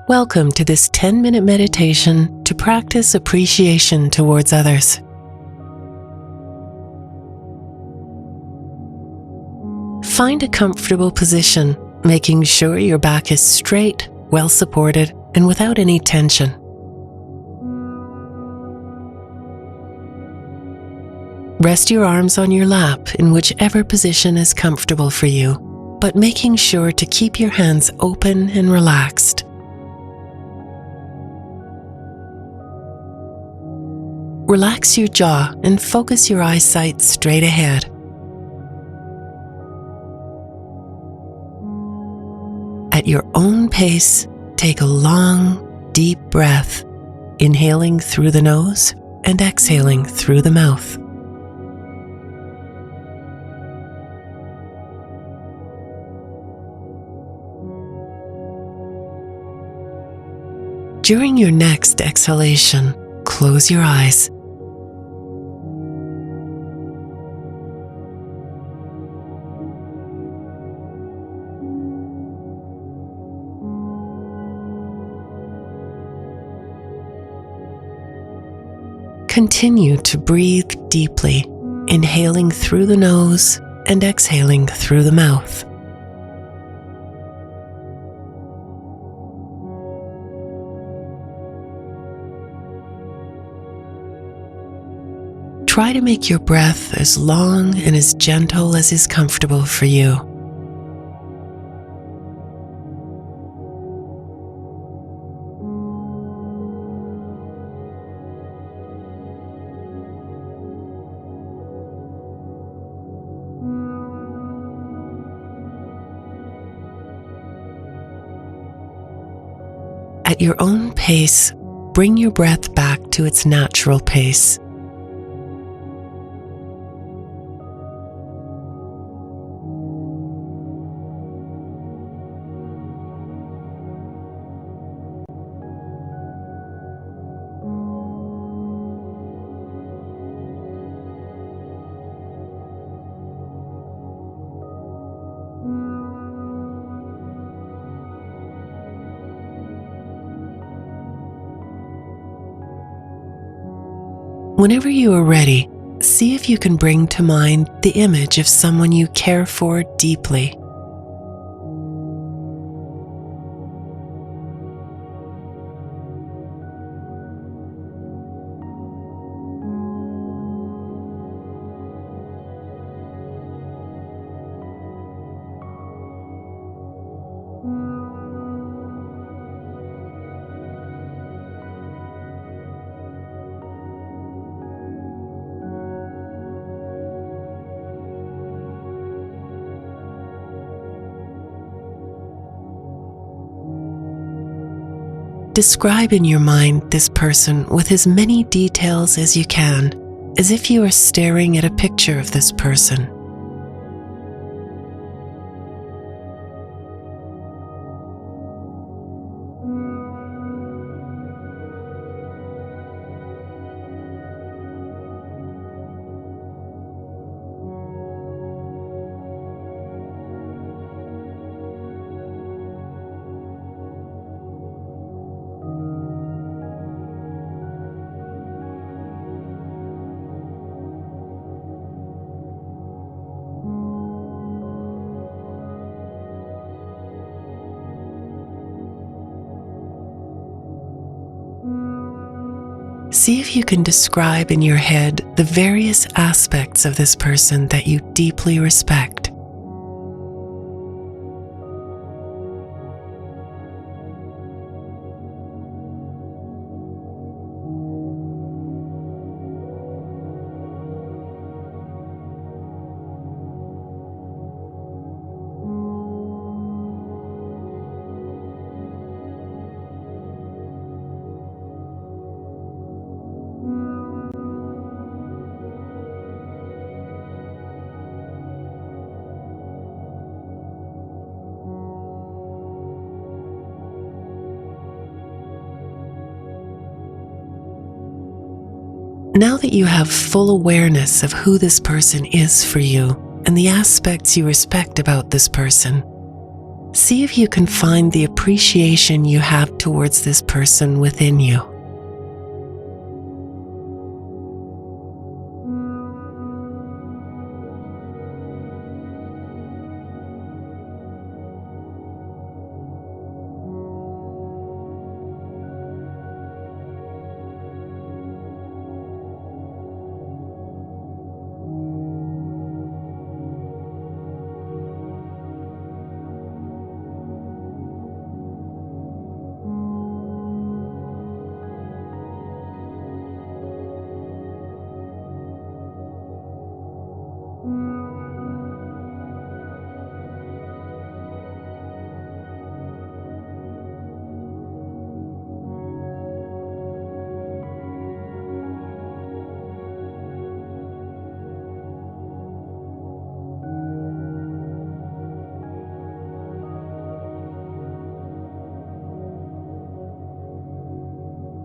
Welcome to this 10-minute meditation to practice appreciation towards others. Find a comfortable position, making sure your back is straight, well supported, and without any tension. Rest your arms on your lap in whichever position is comfortable for you, but making sure to keep your hands open and relaxed. Relax your jaw and focus your eyesight straight ahead. At your own pace, take a long, deep breath, inhaling through the nose and exhaling through the mouth. During your next exhalation, close your eyes. Continue to breathe deeply, inhaling through the nose and exhaling through the mouth. Try to make your breath as long and as gentle as is comfortable for you. At your own pace, bring your breath back to its natural pace. Whenever you are ready, see if you can bring to mind the image of someone you care for deeply. Describe in your mind this person with as many details as you can, as if you are staring at a picture of this person. See if you can describe in your head the various aspects of this person that you deeply respect. Now that you have full awareness of who this person is for you and the aspects you respect about this person, See if you can find the appreciation you have towards this person within you.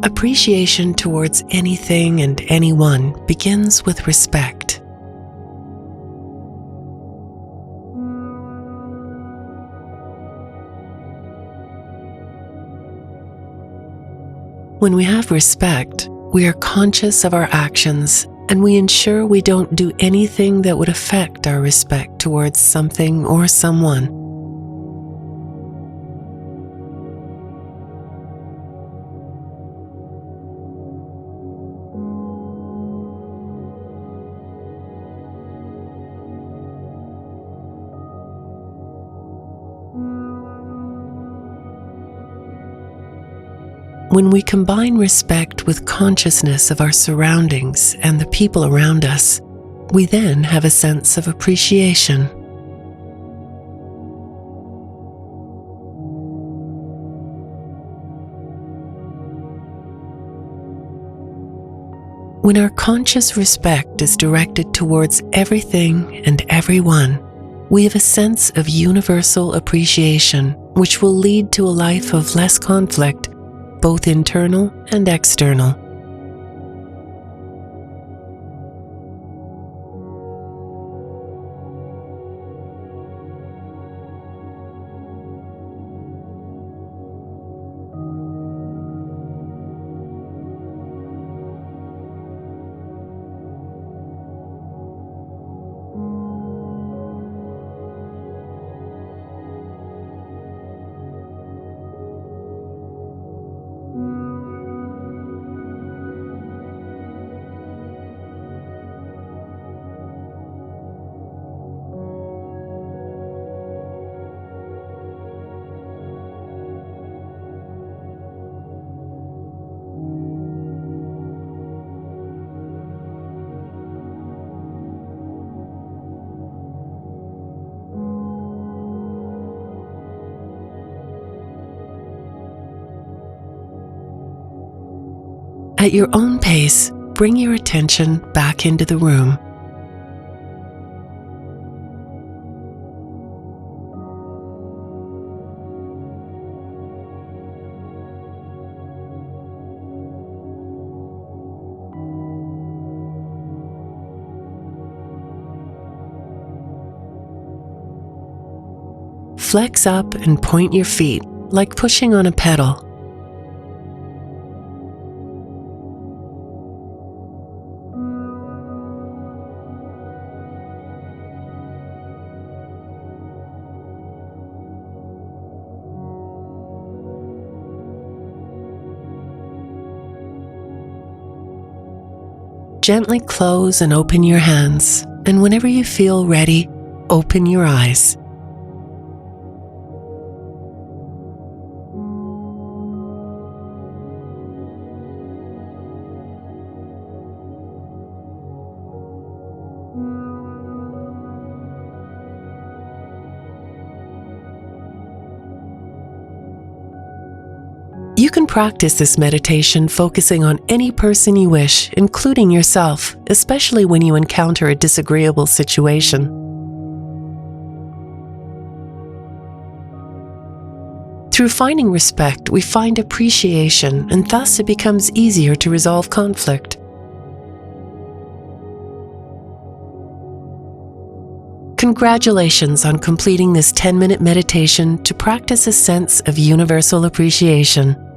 Appreciation towards anything and anyone begins with respect. When we have respect, we are conscious of our actions and we ensure we don't do anything that would affect our respect towards something or someone. When we combine respect with consciousness of our surroundings and the people around us, we then have a sense of appreciation. When our conscious respect is directed towards everything and everyone, we have a sense of universal appreciation, which will lead to a life of less conflict, both internal and external. At your own pace, bring your attention back into the room. Flex up and point your feet like pushing on a pedal. Gently close and open your hands, and whenever you feel ready, open your eyes. You can practice this meditation focusing on any person you wish, including yourself, especially when you encounter a disagreeable situation. Through finding respect, we find appreciation, and thus it becomes easier to resolve conflict. Congratulations on completing this 10-minute meditation to practice a sense of universal appreciation.